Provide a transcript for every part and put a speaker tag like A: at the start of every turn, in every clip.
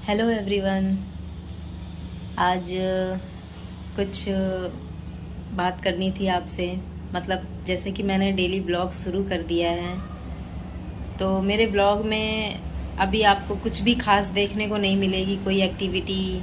A: Hello everyone. आज कुछ बात करनी थी आपसे। मतलब जैसे कि मैंने डेली ब्लॉग शुरू कर दिया है, तो मेरे ब्लॉग में अभी आपको कुछ भी खास देखने को नहीं मिलेगी। कोई एक्टिविटी,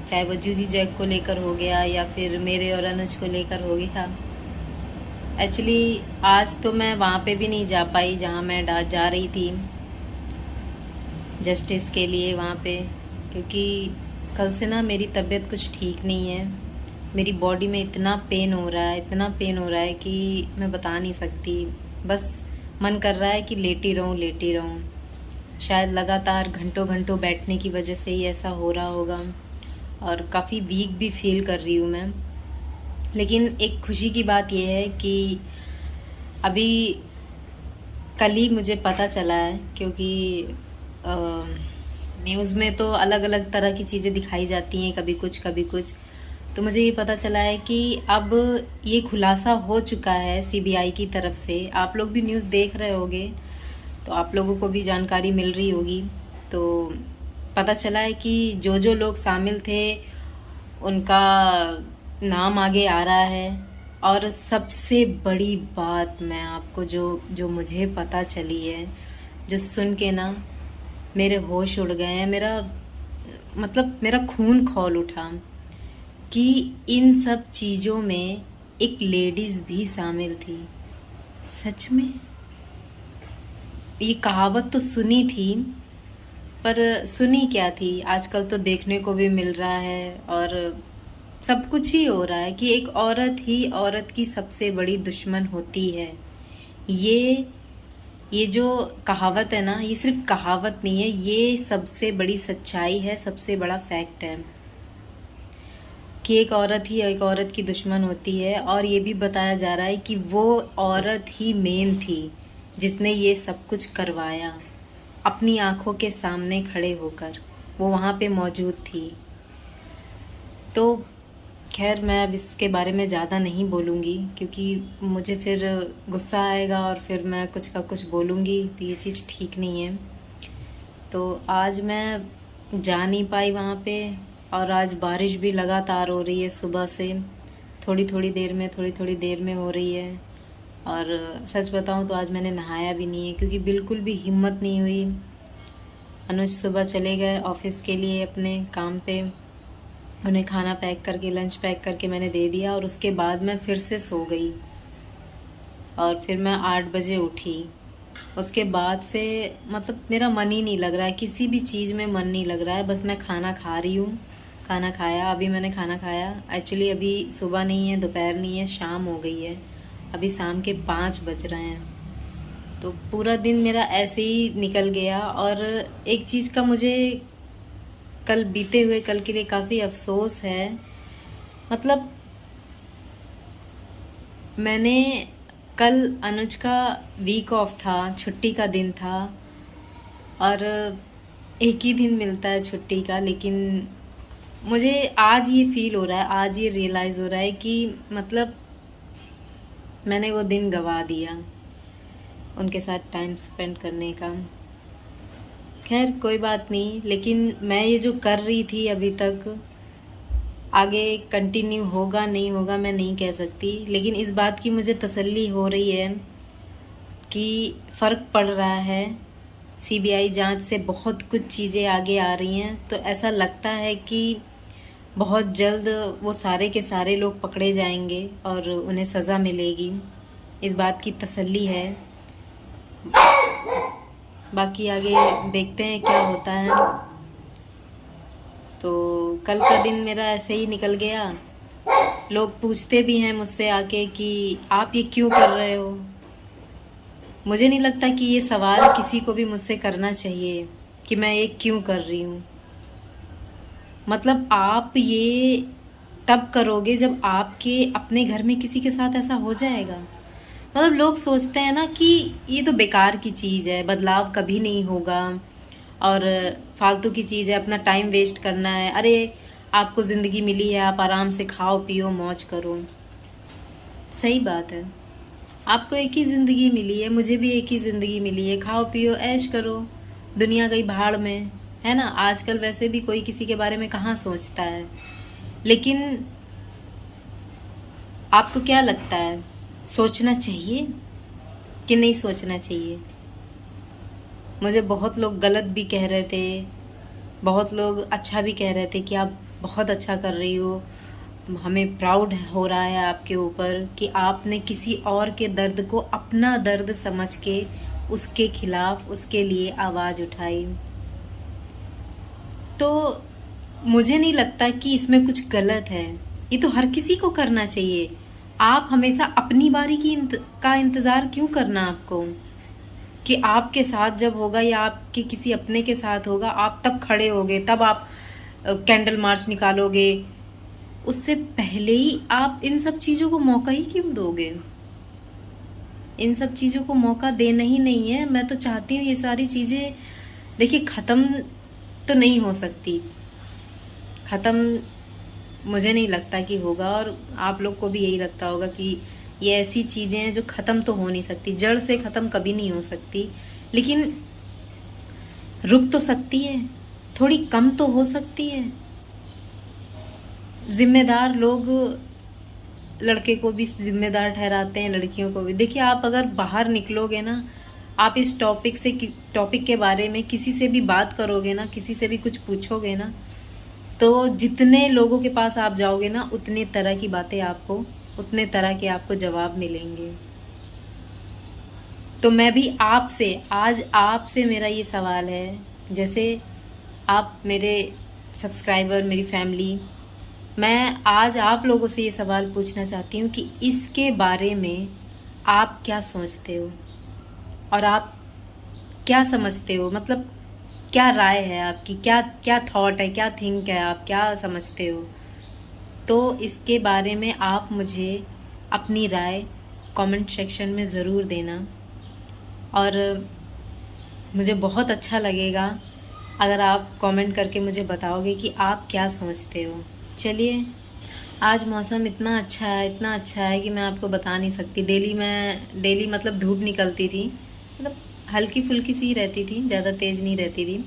A: चाहे वो जूजी जैक को लेकर हो गया या फिर मेरे और अनुज को लेकर हो गया। एक्चुअली आज तो मैं वहाँ पे भी नहीं जा पाई जहाँ मैं जा रही थी जस्टिस के लिए वहाँ पे, क्योंकि कल से ना मेरी तबीयत कुछ ठीक नहीं है। मेरी बॉडी में इतना पेन हो रहा है, इतना पेन हो रहा है कि मैं बता नहीं सकती। बस मन कर रहा है कि लेटी रहूँ लेटी रहूँ। शायद लगातार घंटों घंटों बैठने की वजह से ही ऐसा हो रहा होगा, और काफ़ी वीक भी फील कर रही हूँ मैं। लेकिन एक खुशी की बात यह है कि अभी कल ही मुझे पता चला है, क्योंकि न्यूज़ में तो अलग अलग तरह की चीज़ें दिखाई जाती हैं, कभी कुछ कभी कुछ। तो मुझे ये पता चला है कि अब ये खुलासा हो चुका है सीबीआई की तरफ से। आप लोग भी न्यूज़ देख रहे होंगे, तो आप लोगों को भी जानकारी मिल रही होगी। तो पता चला है कि जो जो लोग शामिल थे उनका नाम आगे आ रहा है। और सबसे बड़ी बात मैं आपको जो जो मुझे पता चली है, जो सुन के ना मेरे होश उड़ गए हैं। मेरा खून खौल उठा कि इन सब चीज़ों में एक लेडीज़ भी शामिल थी। सच में ये कहावत तो सुनी थी, पर सुनी क्या थी, आजकल तो देखने को भी मिल रहा है। और सब कुछ ही हो रहा है कि एक औरत ही औरत की सबसे बड़ी दुश्मन होती है। ये जो कहावत है ना, ये सिर्फ कहावत नहीं है, ये सबसे बड़ी सच्चाई है, सबसे बड़ा फैक्ट है कि एक औरत ही एक औरत की दुश्मन होती है। और ये भी बताया जा रहा है कि वो औरत ही मेन थी जिसने ये सब कुछ करवाया। अपनी आंखों के सामने खड़े होकर वो वहाँ पे मौजूद थी। तो खैर, मैं अब इसके बारे में ज़्यादा नहीं बोलूँगी, क्योंकि मुझे फिर गुस्सा आएगा और फिर मैं कुछ का कुछ बोलूँगी, तो ये चीज़ ठीक नहीं है। तो आज मैं जा नहीं पाई वहाँ पे। और आज बारिश भी लगातार हो रही है सुबह से, थोड़ी थोड़ी देर में हो रही है। और सच बताऊँ तो आज मैंने नहाया भी नहीं है, क्योंकि बिल्कुल भी हिम्मत नहीं हुई। अनुज सुबह चले गए ऑफिस के लिए अपने काम पे। उन्हें खाना पैक करके, लंच पैक करके मैंने दे दिया, और उसके बाद मैं फिर से सो गई। और फिर मैं 8 बजे उठी। उसके बाद से मतलब मेरा मन ही नहीं लग रहा है, किसी भी चीज़ में मन नहीं लग रहा है। बस मैं खाना खा रही हूँ। खाना खाया, अभी मैंने खाना खाया। एक्चुअली अभी सुबह नहीं है, दोपहर नहीं है, शाम हो गई है। अभी शाम के 5 बज रहे हैं। तो पूरा दिन मेरा ऐसे ही निकल गया। और एक चीज़ का मुझे कल बीते हुए कल के लिए काफ़ी अफसोस है। मतलब मैंने कल, अनुज का वीक ऑफ था, छुट्टी का दिन था। और एक ही दिन मिलता है छुट्टी का, लेकिन मुझे आज ये फील हो रहा है, आज ये रियलाइज़ हो रहा है कि मतलब मैंने वो दिन गवा दिया उनके साथ टाइम स्पेंड करने का। खैर कोई बात नहीं, लेकिन मैं ये जो कर रही थी अभी तक, आगे कंटिन्यू होगा नहीं होगा मैं नहीं कह सकती। लेकिन इस बात की मुझे तसल्ली हो रही है कि फ़र्क पड़ रहा है। सीबीआई जांच से बहुत कुछ चीज़ें आगे आ रही हैं, तो ऐसा लगता है कि बहुत जल्द वो सारे के सारे लोग पकड़े जाएंगे और उन्हें सज़ा मिलेगी। इस बात की तसल्ली है। बाकी आगे देखते हैं क्या होता है। तो कल का दिन मेरा ऐसे ही निकल गया। लोग पूछते भी हैं मुझसे आके कि आप ये क्यों कर रहे हो। मुझे नहीं लगता कि ये सवाल किसी को भी मुझसे करना चाहिए कि मैं ये क्यों कर रही हूँ। मतलब आप ये तब करोगे जब आपके अपने घर में किसी के साथ ऐसा हो जाएगा। मतलब लोग सोचते हैं ना कि ये तो बेकार की चीज़ है, बदलाव कभी नहीं होगा और फालतू की चीज़ है, अपना टाइम वेस्ट करना है। अरे आपको ज़िंदगी मिली है, आप आराम से खाओ पियो मौज करो। सही बात है, आपको एक ही ज़िंदगी मिली है, मुझे भी एक ही ज़िंदगी मिली है। खाओ पियो ऐश करो, दुनिया गई भाड़ में। है ना। आजकल वैसे भी कोई किसी के बारे में कहाँ सोचता है, लेकिन आपको क्या लगता है, सोचना चाहिए कि नहीं सोचना चाहिए? मुझे बहुत लोग गलत भी कह रहे थे, बहुत लोग अच्छा भी कह रहे थे कि आप बहुत अच्छा कर रही हो, हमें प्राउड हो रहा है आपके ऊपर कि आपने किसी और के दर्द को अपना दर्द समझ के उसके खिलाफ, उसके लिए आवाज़ उठाई। तो मुझे नहीं लगता कि इसमें कुछ गलत है, ये तो हर किसी को करना चाहिए। आप हमेशा अपनी बारी का इंतज़ार क्यों करना आपको, कि आपके साथ जब होगा या आपके किसी अपने के साथ होगा आप तब खड़े होगे, तब आप कैंडल मार्च निकालोगे। उससे पहले ही आप इन सब चीज़ों को मौका ही क्यों दोगे? इन सब चीज़ों को मौका देना ही नहीं है। मैं तो चाहती हूँ ये सारी चीज़ें, देखिए, ख़त्म तो नहीं हो सकती, ख़त्म मुझे नहीं लगता कि होगा, और आप लोग को भी यही लगता होगा कि ये ऐसी चीज़ें हैं जो ख़त्म तो हो नहीं सकती, जड़ से ख़त्म कभी नहीं हो सकती, लेकिन रुक तो सकती है, थोड़ी कम तो हो सकती है। जिम्मेदार लोग लड़के को भी जिम्मेदार ठहराते हैं, लड़कियों को भी। देखिए, आप अगर बाहर निकलोगे ना, आप इस टॉपिक के बारे में किसी से भी बात करोगे ना, किसी से भी कुछ पूछोगे ना, तो जितने लोगों के पास आप जाओगे ना, उतने तरह की बातें आपको, उतने तरह के आपको जवाब मिलेंगे। तो मैं भी आज आपसे मेरा ये सवाल है, जैसे आप मेरे सब्सक्राइबर, मेरी फैमिली, मैं आज आप लोगों से ये सवाल पूछना चाहती हूँ कि इसके बारे में आप क्या सोचते हो और आप क्या समझते हो, मतलब क्या राय है आपकी, क्या क्या थॉट है, क्या थिंक है, आप क्या समझते हो? तो इसके बारे में आप मुझे अपनी राय कमेंट सेक्शन में ज़रूर देना, और मुझे बहुत अच्छा लगेगा अगर आप कमेंट करके मुझे बताओगे कि आप क्या सोचते हो। चलिए, आज मौसम इतना अच्छा है, इतना अच्छा है कि मैं आपको बता नहीं सकती। डेली मतलब धूप निकलती थी, मतलब हल्की फुल्की सी रहती थी, ज़्यादा तेज़ नहीं रहती थी,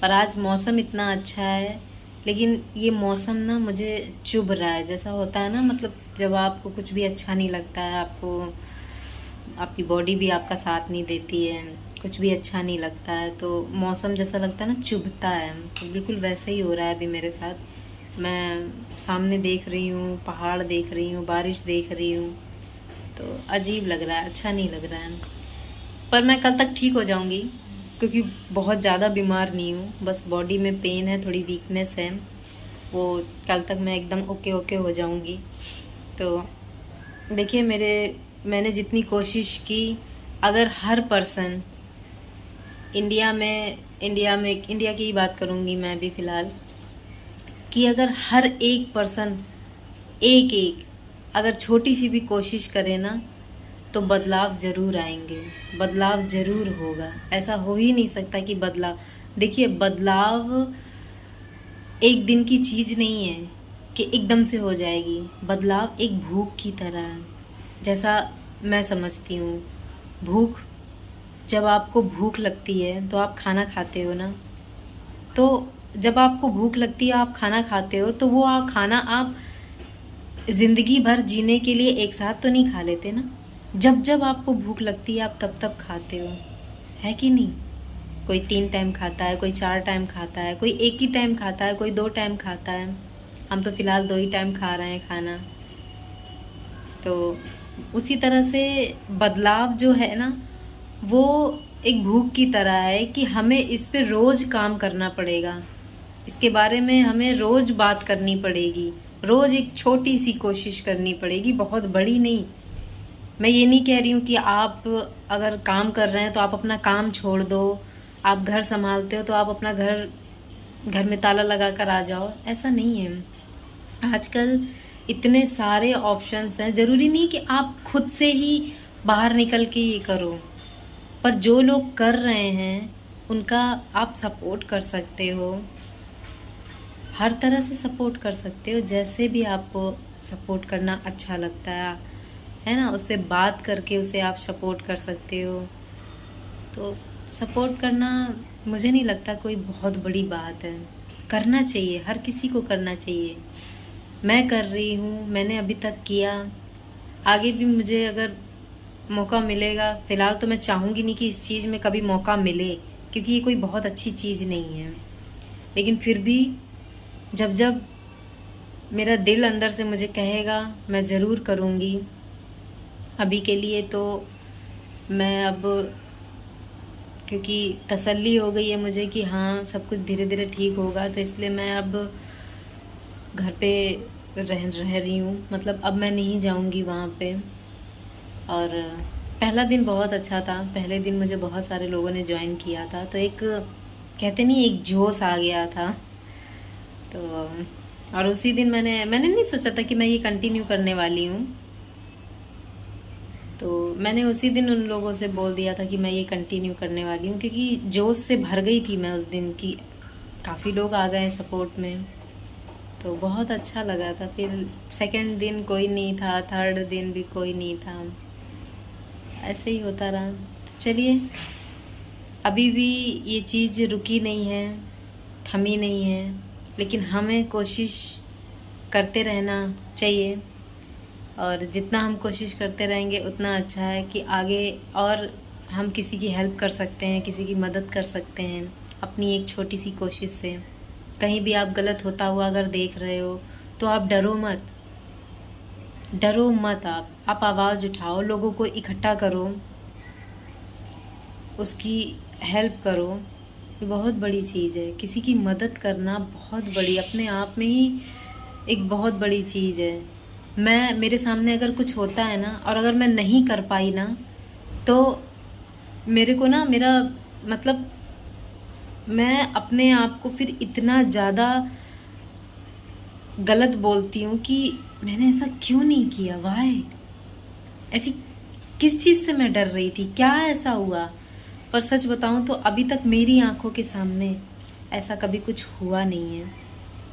A: पर आज मौसम इतना अच्छा है। लेकिन ये मौसम ना मुझे चुभ रहा है, जैसा होता है ना, मतलब जब आपको कुछ भी अच्छा नहीं लगता है, आपको आपकी बॉडी भी आपका साथ नहीं देती है, कुछ भी अच्छा नहीं लगता है, तो मौसम जैसा लगता है ना, चुभता है। तो बिल्कुल वैसा ही हो रहा है अभी मेरे साथ। मैं सामने देख रही हूँ, पहाड़ देख रही हूँ, बारिश देख रही हूँ, तो अजीब लग रहा है, अच्छा नहीं लग रहा है। पर मैं कल तक ठीक हो जाऊँगी, क्योंकि बहुत ज़्यादा बीमार नहीं हूँ, बस बॉडी में पेन है, थोड़ी वीकनेस है, वो कल तक मैं एकदम ओके ओके हो जाऊँगी। तो देखिए, मैंने जितनी कोशिश की, अगर हर पर्सन इंडिया की ही बात करूँगी मैं भी फ़िलहाल, कि अगर हर एक पर्सन एक अगर छोटी सी भी कोशिश करे ना, तो बदलाव ज़रूर आएंगे, बदलाव ज़रूर होगा। ऐसा हो ही नहीं सकता कि बदलाव, देखिए, बदलाव एक दिन की चीज़ नहीं है कि एकदम से हो जाएगी। बदलाव एक भूख की तरह है, जैसा मैं समझती हूँ। भूख, जब आपको भूख लगती है तो आप खाना खाते हो ना, तो जब आपको भूख लगती है, आप खाना खाते हो, तो वो खाना आप ज़िंदगी भर जीने के लिए एक साथ तो नहीं खा लेते ना। जब जब आपको भूख लगती है, आप तब तब खाते हो, है कि नहीं? कोई 3 टाइम खाता है, कोई 4 टाइम खाता है, कोई 1 ही टाइम खाता है, कोई 2 टाइम खाता है। हम तो फ़िलहाल 2 ही टाइम खा रहे हैं खाना। तो उसी तरह से बदलाव जो है ना, वो एक भूख की तरह है कि हमें इस पे रोज़ काम करना पड़ेगा, इसके बारे में हमें रोज़ बात करनी पड़ेगी, रोज़ एक छोटी सी कोशिश करनी पड़ेगी, बहुत बड़ी नहीं। मैं ये नहीं कह रही हूँ कि आप अगर काम कर रहे हैं तो आप अपना काम छोड़ दो, आप घर संभालते हो तो आप अपना घर में ताला लगा कर आ जाओ, ऐसा नहीं है। आजकल इतने सारे ऑप्शंस हैं, ज़रूरी नहीं कि आप खुद से ही बाहर निकल के ये करो, पर जो लोग कर रहे हैं उनका आप सपोर्ट कर सकते हो, हर तरह से सपोर्ट कर सकते हो, जैसे भी आपको सपोर्ट करना अच्छा लगता है ना, उससे बात करके उसे आप सपोर्ट कर सकते हो। तो सपोर्ट करना मुझे नहीं लगता कोई बहुत बड़ी बात है। करना चाहिए, हर किसी को करना चाहिए। मैं कर रही हूँ, मैंने अभी तक किया, आगे भी मुझे अगर मौका मिलेगा। फ़िलहाल तो मैं चाहूँगी नहीं कि इस चीज़ में कभी मौका मिले, क्योंकि ये कोई बहुत अच्छी चीज़ नहीं है। लेकिन फिर भी जब जब मेरा दिल अंदर से मुझे कहेगा, मैं ज़रूर करूँगी। अभी के लिए तो मैं अब, क्योंकि तसल्ली हो गई है मुझे कि हाँ सब कुछ धीरे धीरे ठीक होगा, तो इसलिए मैं अब घर पे रह रही हूँ। मतलब अब मैं नहीं जाऊँगी वहाँ पे। और पहला दिन बहुत अच्छा था। पहले दिन मुझे बहुत सारे लोगों ने ज्वाइन किया था, तो एक कहते नहीं, एक जोश आ गया था। तो और उसी दिन मैंने नहीं सोचा था कि मैं ये कंटिन्यू करने वाली हूँ। तो मैंने उसी दिन उन लोगों से बोल दिया था कि मैं ये कंटिन्यू करने वाली हूँ, क्योंकि जोश से भर गई थी मैं उस दिन की। काफ़ी लोग आ गए सपोर्ट में, तो बहुत अच्छा लगा था। फिर सेकंड दिन कोई नहीं था, थर्ड दिन भी कोई नहीं था, ऐसे ही होता रहा। तो चलिए, अभी भी ये चीज़ रुकी नहीं है, थमी नहीं है, लेकिन हमें कोशिश करते रहना चाहिए। और जितना हम कोशिश करते रहेंगे उतना अच्छा है कि आगे और हम किसी की हेल्प कर सकते हैं, किसी की मदद कर सकते हैं अपनी एक छोटी सी कोशिश से। कहीं भी आप गलत होता हुआ अगर देख रहे हो तो आप डरो मत, डरो मत। आप आवाज़ उठाओ, लोगों को इकट्ठा करो, उसकी हेल्प करो। ये बहुत बड़ी चीज़ है। किसी की मदद करना बहुत बड़ी, अपने आप में ही एक बहुत बड़ी चीज़ है। मेरे सामने अगर कुछ होता है ना, और अगर मैं नहीं कर पाई ना, तो मेरे को ना, मेरा मतलब, मैं अपने आप को फिर इतना ज़्यादा गलत बोलती हूँ कि मैंने ऐसा क्यों नहीं किया, वाई, ऐसी किस चीज़ से मैं डर रही थी, क्या ऐसा हुआ। पर सच बताऊँ तो अभी तक मेरी आंखों के सामने ऐसा कभी कुछ हुआ नहीं है,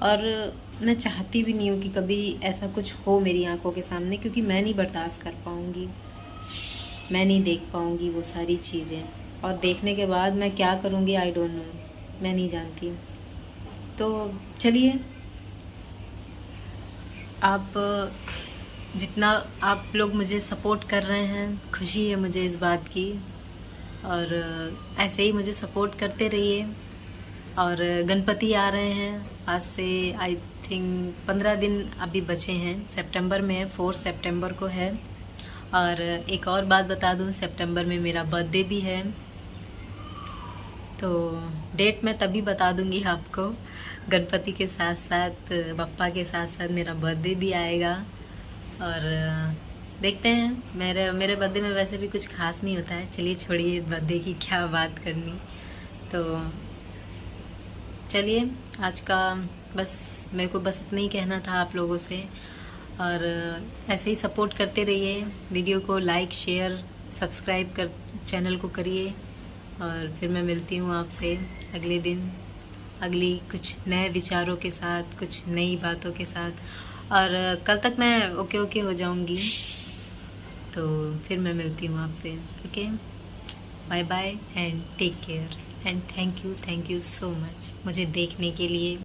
A: और मैं चाहती भी नहीं हूँ कि कभी ऐसा कुछ हो मेरी आंखों के सामने, क्योंकि मैं नहीं बर्दाश्त कर पाऊँगी, मैं नहीं देख पाऊँगी वो सारी चीज़ें। और देखने के बाद मैं क्या करूँगी, आई डोंट नो, मैं नहीं जानती। तो चलिए, आप जितना आप लोग मुझे सपोर्ट कर रहे हैं, खुशी है मुझे इस बात की। और ऐसे ही मुझे सपोर्ट करते रहिए। और गणपति आ रहे हैं, आज से आई थिंक 15 दिन अभी बचे हैं। सितंबर में है, 4 सितंबर को है। और एक और बात बता दूं, सितंबर में मेरा बर्थडे भी है। तो डेट मैं तभी बता दूंगी आपको। गणपति के साथ साथ, बप्पा के साथ साथ मेरा बर्थडे भी आएगा। और देखते हैं। मेरे बर्थडे में वैसे भी कुछ खास नहीं होता है। चलिए छोड़िए बर्थडे की क्या बात करनी। तो चलिए, आज का बस मेरे को बस इतना ही कहना था आप लोगों से। और ऐसे ही सपोर्ट करते रहिए। वीडियो को लाइक, शेयर, सब्सक्राइब कर चैनल को करिए। और फिर मैं मिलती हूँ आपसे अगले दिन, अगली कुछ नए विचारों के साथ, कुछ नई बातों के साथ। और कल तक मैं ओके हो जाऊँगी। तो फिर मैं मिलती हूँ आपसे। Okay, bye bye and take care and thank you so much मुझे देखने के लिए।